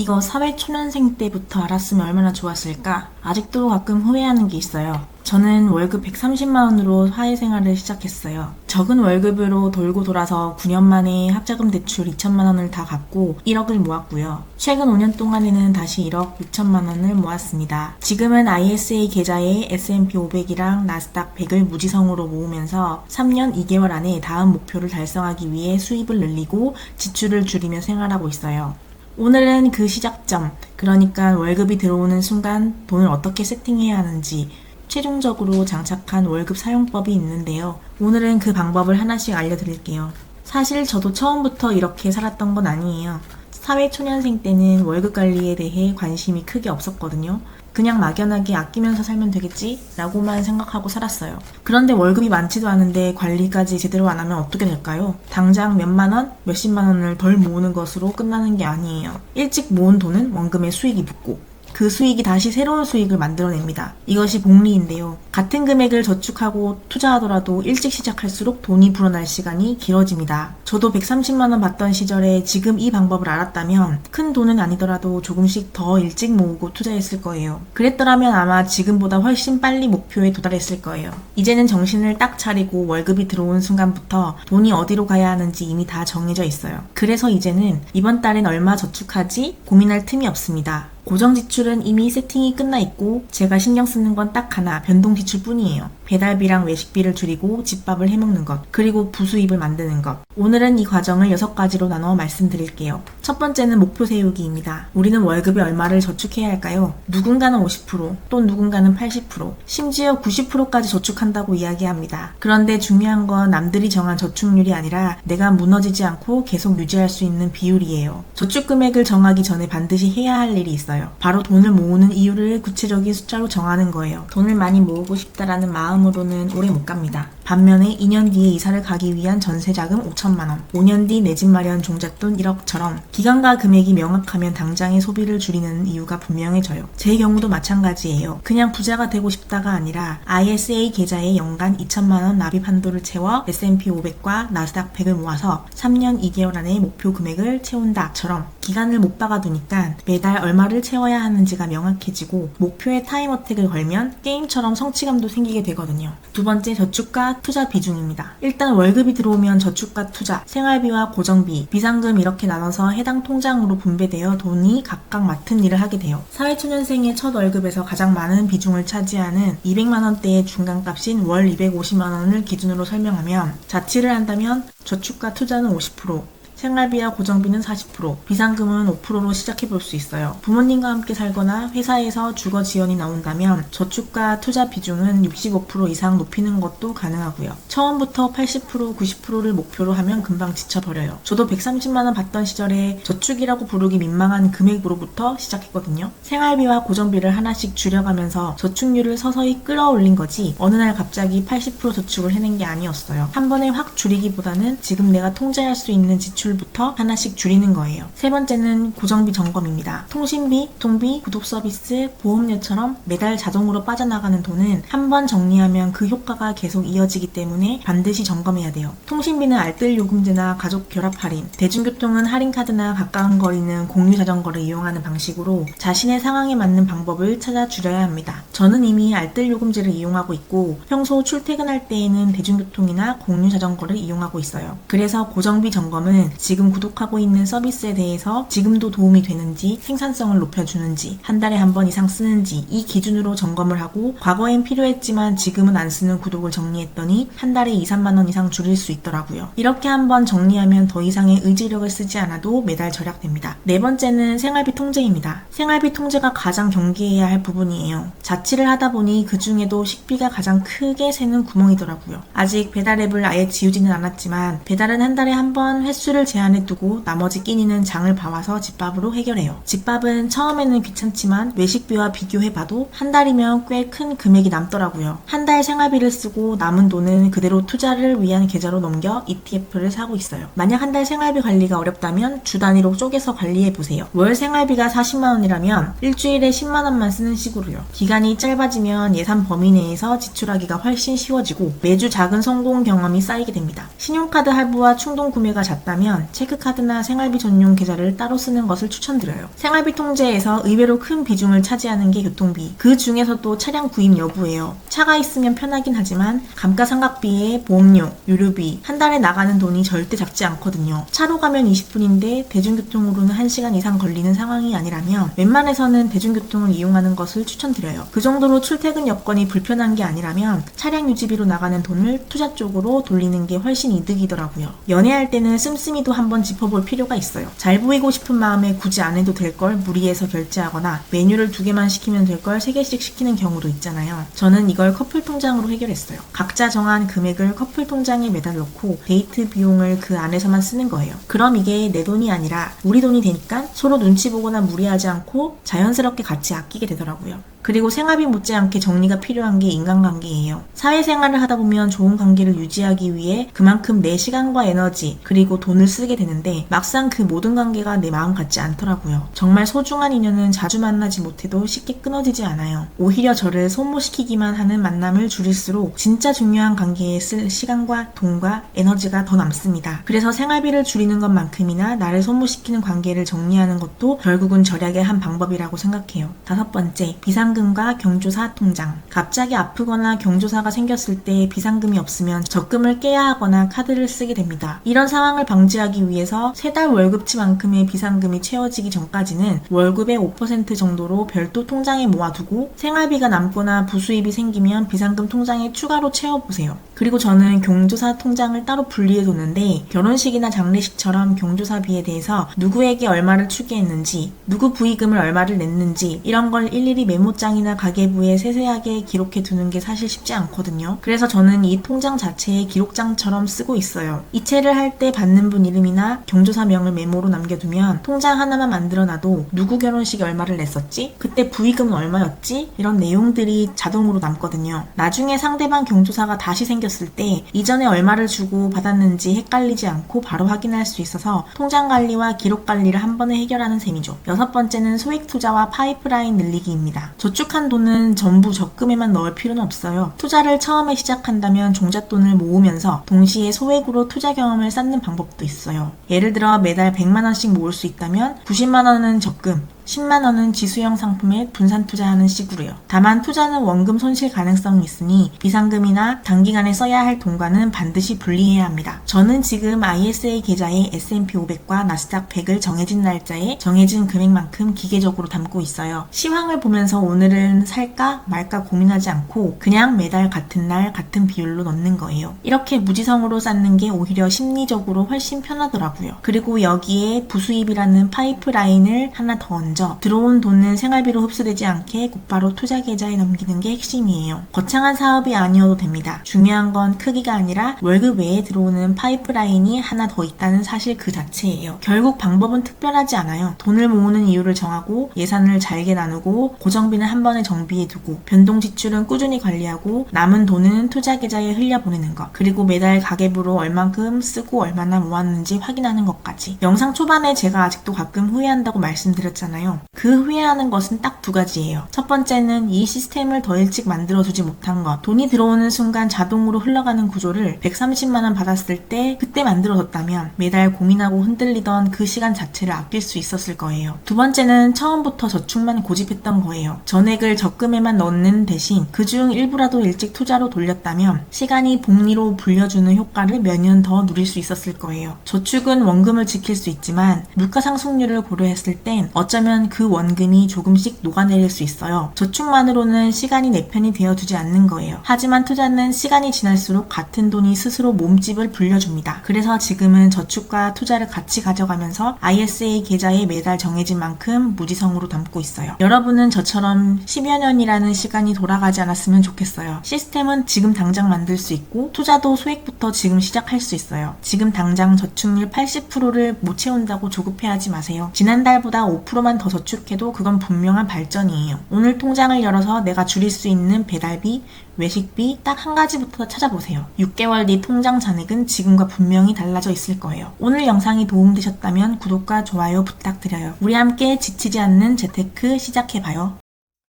이거 사회초년생 때부터 알았으면 얼마나 좋았을까? 아직도 가끔 후회하는 게 있어요. 저는 월급 130만 원으로 사회생활을 시작했어요. 적은 월급으로 돌고 돌아서 9년 만에 학자금 대출 2천만 원을 다 갚고 1억을 모았고요. 최근 5년 동안에는 다시 1억 6천만 원을 모았습니다. 지금은 ISA 계좌에 S&P 500이랑 나스닥 100을 무지성으로 모으면서 3년 2개월 안에 다음 목표를 달성하기 위해 수입을 늘리고 지출을 줄이며 생활하고 있어요. 오늘은 그 시작점, 그러니까 월급이 들어오는 순간 돈을 어떻게 세팅해야 하는지 최종적으로 장착한 월급 사용법이 있는데요. 오늘은 그 방법을 하나씩 알려드릴게요. 사실 저도 처음부터 이렇게 살았던 건 아니에요. 사회초년생 때는 월급 관리에 대해 관심이 크게 없었거든요. 그냥 막연하게 아끼면서 살면 되겠지? 라고만 생각하고 살았어요. 그런데 월급이 많지도 않은데 관리까지 제대로 안 하면 어떻게 될까요? 당장 몇만 원, 몇십만 원을 덜 모으는 것으로 끝나는 게 아니에요. 일찍 모은 돈은 원금에 수익이 붙고 그 수익이 다시 새로운 수익을 만들어냅니다. 이것이 복리인데요. 같은 금액을 저축하고 투자하더라도 일찍 시작할수록 돈이 불어날 시간이 길어집니다. 저도 130만 원 받던 시절에 지금 이 방법을 알았다면 큰 돈은 아니더라도 조금씩 더 일찍 모으고 투자했을 거예요. 그랬더라면 아마 지금보다 훨씬 빨리 목표에 도달했을 거예요. 이제는 정신을 딱 차리고 월급이 들어온 순간부터 돈이 어디로 가야 하는지 이미 다 정해져 있어요. 그래서 이제는 이번 달엔 얼마 저축하지? 고민할 틈이 없습니다. 고정 지출은 이미 세팅이 끝나 있고 제가 신경 쓰는 건 딱 하나, 변동 지출 뿐이에요. 배달비랑 외식비를 줄이고 집밥을 해먹는 것, 그리고 부수입을 만드는 것. 오늘은 이 과정을 6가지로 나눠 말씀드릴게요. 첫 번째는 목표 세우기입니다. 우리는 월급에 얼마를 저축해야 할까요? 누군가는 50%, 또 누군가는 80%, 심지어 90%까지 저축한다고 이야기합니다. 그런데 중요한 건 남들이 정한 저축률이 아니라 내가 무너지지 않고 계속 유지할 수 있는 비율이에요. 저축 금액을 정하기 전에 반드시 해야 할 일이 있어요. 바로 돈을 모으는 이유를 구체적인 숫자로 정하는 거예요. 돈을 많이 모으고 싶다라는 마음으로는 오래 못 갑니다. 반면에 2년 뒤에 이사를 가기 위한 전세자금 5천만 원, 5년 뒤 내 집 마련 종잣돈 1억처럼 기간과 금액이 명확하면 당장의 소비를 줄이는 이유가 분명해져요. 제 경우도 마찬가지예요. 그냥 부자가 되고 싶다가 아니라 ISA 계좌에 연간 2천만 원 납입 한도를 채워 S&P 500과 나스닥 100을 모아서 3년 2개월 안에 목표 금액을 채운다처럼 기간을 못 박아두니까 매달 얼마를 채워야 하는지가 명확해지고 목표에 타임어택을 걸면 게임처럼 성취감도 생기게 되거든요. 두 번째, 저축과 투자 비중입니다. 일단 월급이 들어오면 저축과 투자, 생활비와 고정비, 비상금 이렇게 나눠서 해당 통장으로 분배되어 돈이 각각 맡은 일을 하게 돼요. 사회초년생의 첫 월급에서 가장 많은 비중을 차지하는 200만 원대의 중간값인 월 250만 원을 기준으로 설명하면 자취를 한다면 저축과 투자는 50%, 생활비와 고정비는 40%, 비상금은 5%로 시작해볼 수 있어요. 부모님과 함께 살거나 회사에서 주거 지원이 나온다면 저축과 투자 비중은 65% 이상 높이는 것도 가능하고요. 처음부터 80%, 90%를 목표로 하면 금방 지쳐버려요. 저도 130만 원 받던 시절에 저축이라고 부르기 민망한 금액으로부터 시작했거든요. 생활비와 고정비를 하나씩 줄여가면서 저축률을 서서히 끌어올린 거지 어느 날 갑자기 80% 저축을 해낸 게 아니었어요. 한 번에 확 줄이기보다는 지금 내가 통제할 수 있는 지출 부터 하나씩 줄이는 거예요. 세 번째는 고정비 점검입니다. 통신비, 통비, 구독 서비스, 보험료처럼 매달 자동으로 빠져나가는 돈은 한 번 정리하면 그 효과가 계속 이어지기 때문에 반드시 점검해야 돼요. 통신비는 알뜰 요금제나 가족 결합 할인, 대중교통은 할인카드나 가까운 거리는 공유 자전거를 이용하는 방식으로 자신의 상황에 맞는 방법을 찾아 줄여야 합니다. 저는 이미 알뜰 요금제를 이용하고 있고 평소 출퇴근할 때에는 대중교통이나 공유 자전거를 이용하고 있어요. 그래서 고정비 점검은 지금 구독하고 있는 서비스에 대해서 지금도 도움이 되는지, 생산성을 높여주는지, 한 달에 한 번 이상 쓰는지 이 기준으로 점검을 하고 과거엔 필요했지만 지금은 안 쓰는 구독을 정리했더니 한 달에 2, 3만 원 이상 줄일 수 있더라고요. 이렇게 한번 정리하면 더 이상의 의지력을 쓰지 않아도 매달 절약됩니다. 네 번째는 생활비 통제입니다. 생활비 통제가 가장 경계해야 할 부분이에요. 자취를 하다 보니 그 중에도 식비가 가장 크게 새는 구멍이더라고요. 아직 배달 앱을 아예 지우지는 않았지만 배달은 한 달에 한 번 횟수를 제한해 두고 나머지 끼니는 장을 봐와서 집밥으로 해결해요. 집밥은 처음에는 귀찮지만 외식비와 비교해봐도 한 달이면 꽤 큰 금액이 남더라고요. 한 달 생활비를 쓰고 남은 돈은 그대로 투자를 위한 계좌로 넘겨 ETF를 사고 있어요. 만약 한 달 생활비 관리가 어렵다면 주 단위로 쪼개서 관리해보세요. 월 생활비가 40만 원이라면 일주일에 10만 원만 쓰는 식으로요. 기간이 짧아지면 예산 범위 내에서 지출하기가 훨씬 쉬워지고 매주 작은 성공 경험이 쌓이게 됩니다. 신용카드 할부와 충동 구매가 잦다면 하려면 체크카드나 생활비 전용 계좌를 따로 쓰는 것을 추천드려요. 생활비 통제에서 의외로 큰 비중을 차지하는 게 교통비. 그 중에서도 차량 구입 여부예요. 차가 있으면 편하긴 하지만 감가상각비에 보험료, 유류비, 한 달에 나가는 돈이 절대 작지 않거든요. 차로 가면 20분인데 대중교통으로는 1시간 이상 걸리는 상황이 아니라면 웬만해서는 대중교통을 이용하는 것을 추천드려요. 그 정도로 출퇴근 여건이 불편한 게 아니라면 차량 유지비로 나가는 돈을 투자 쪽으로 돌리는 게 훨씬 이득이더라고요. 연애할 때는 씀씀이도 한번 짚어볼 필요가 있어요. 잘 보이고 싶은 마음에 굳이 안 해도 될 걸 무리해서 결제하거나 메뉴를 2개만 시키면 될 걸 3개씩 시키는 경우도 있잖아요. 저는 이걸 커플 통장으로 해결했어요. 각자 정한 금액을 커플 통장에 매달놓고 데이트 비용을 그 안에서만 쓰는 거예요. 그럼 이게 내 돈이 아니라 우리 돈이 되니까 서로 눈치 보거나 무리하지 않고 자연스럽게 같이 아끼게 되더라고요. 그리고 생활비 못지않게 정리가 필요한 게 인간관계예요. 사회생활을 하다 보면 좋은 관계를 유지하기 위해 그만큼 내 시간과 에너지 그리고 돈을 쓰게 되는데 막상 그 모든 관계가 내 마음 같지 않더라고요. 정말 소중한 인연은 자주 만나지 못해도 쉽게 끊어지지 않아요. 오히려 저를 소모시키기만 하는 만남을 줄일수록 진짜 중요한 관계에 쓸 시간과 돈과 에너지가 더 남습니다. 그래서 생활비를 줄이는 것만큼이나 나를 소모시키는 관계를 정리하는 것도 결국은 절약의 한 방법이라고 생각해요. 5번째, 비상금과 경조사 통장. 갑자기 아프거나 경조사가 생겼을 때 비상금이 없으면 적금을 깨야 하거나 카드를 쓰게 됩니다. 이런 상황을 방지하기 위해서 3달 월급치만큼의 비상금이 채워지기 전까지는 월급의 5% 정도로 별도 통장에 모아두고 생활비가 남거나 부수입이 생기면 비상금 통장에 추가로 채워보세요. 그리고 저는 경조사 통장을 따로 분리해뒀는데 결혼식이나 장례식처럼 경조사비에 대해서 누구에게 얼마를 추계했는지, 누구 부의금을 얼마를 냈는지 이런 걸 일일이 메모장이나 가계부에 세세하게 기록해두는 게 사실 쉽지 않거든요. 그래서 저는 이 통장 자체에 기록장처럼 쓰고 있어요. 이체를 할 때 받는 분 이름이나 경조사명을 메모로 남겨두면 통장 하나만 만들어놔도 누구 결혼식에 얼마를 냈었지? 그때 부의금은 얼마였지? 이런 내용들이 자동으로 남거든요. 나중에 상대방 경조사가 다시 생겼을 때 이전에 얼마를 주고 받았는지 헷갈리지 않고 바로 확인할 수 있어서 통장 관리와 기록 관리를 한 번에 해결하는 셈이죠. 6번째는 소액 투자와 파이프라인 늘리기입니다. 저축한 돈은 전부 적금에만 넣을 필요는 없어요. 투자를 처음에 시작한다면 종잣돈을 모으면서 동시에 소액으로 투자 경험을 쌓는 방법도 있어요. 예를 들어 매달 100만원씩 모을 수 있다면 90만원은 적금, 10만원은 지수형 상품에 분산 투자하는 식으로요. 다만 투자는 원금 손실 가능성이 있으니 비상금이나 단기간에 써야 할 돈과는 반드시 분리해야 합니다. 저는 지금 ISA 계좌에 S&P 500과 나스닥 100을 정해진 날짜에 정해진 금액만큼 기계적으로 담고 있어요. 시황을 보면서 오늘은 살까 말까 고민하지 않고 그냥 매달 같은 날 같은 비율로 넣는 거예요. 이렇게 무지성으로 쌓는 게 오히려 심리적으로 훨씬 편하더라고요. 그리고 여기에 부수입이라는 파이프라인을 하나 더 얹어 들어온 돈은 생활비로 흡수되지 않게 곧바로 투자 계좌에 넘기는 게 핵심이에요. 거창한 사업이 아니어도 됩니다. 중요한 건 크기가 아니라 월급 외에 들어오는 파이프라인이 하나 더 있다는 사실 그 자체예요. 결국 방법은 특별하지 않아요. 돈을 모으는 이유를 정하고 예산을 잘게 나누고 고정비는 한 번에 정비해두고 변동 지출은 꾸준히 관리하고 남은 돈은 투자 계좌에 흘려보내는 것, 그리고 매달 가계부로 얼만큼 쓰고 얼마나 모았는지 확인하는 것까지. 영상 초반에 제가 아직도 가끔 후회한다고 말씀드렸잖아요. 그 후회하는 것은 딱 2가지예요. 첫 번째는 이 시스템을 더 일찍 만들어두지 못한 것. 돈이 들어오는 순간 자동으로 흘러가는 구조를 130만원 받았을 때 그때 만들어뒀다면 매달 고민하고 흔들리던 그 시간 자체를 아낄 수 있었을 거예요. 두 번째는 처음부터 저축만 고집했던 거예요. 전액을 적금에만 넣는 대신 그중 일부라도 일찍 투자로 돌렸다면 시간이 복리로 불려주는 효과를 몇 년 더 누릴 수 있었을 거예요. 저축은 원금을 지킬 수 있지만 물가 상승률을 고려했을 땐 어쩌면 그 원금이 조금씩 녹아내릴 수 있어요. 저축만으로는 시간이 내 편이 되어주지 않는 거예요. 하지만 투자는 시간이 지날수록 같은 돈이 스스로 몸집을 불려줍니다. 그래서 지금은 저축과 투자를 같이 가져가면서 ISA 계좌에 매달 정해진 만큼 무지성으로 담고 있어요. 여러분은 저처럼 10여 년이라는 시간이 돌아가지 않았으면 좋겠어요. 시스템은 지금 당장 만들 수 있고 투자도 소액부터 지금 시작할 수 있어요. 지금 당장 저축률 80%를 못 채운다고 조급해하지 마세요. 지난달보다 5%만 더 저축해도 그건 분명한 발전이에요. 오늘 통장을 열어서 내가 줄일 수 있는 배달비, 외식비 딱 한 가지부터 찾아보세요. 6개월 뒤 통장 잔액은 지금과 분명히 달라져 있을 거예요. 오늘 영상이 도움되셨다면 구독과 좋아요 부탁드려요. 우리 함께 지치지 않는 재테크 시작해봐요.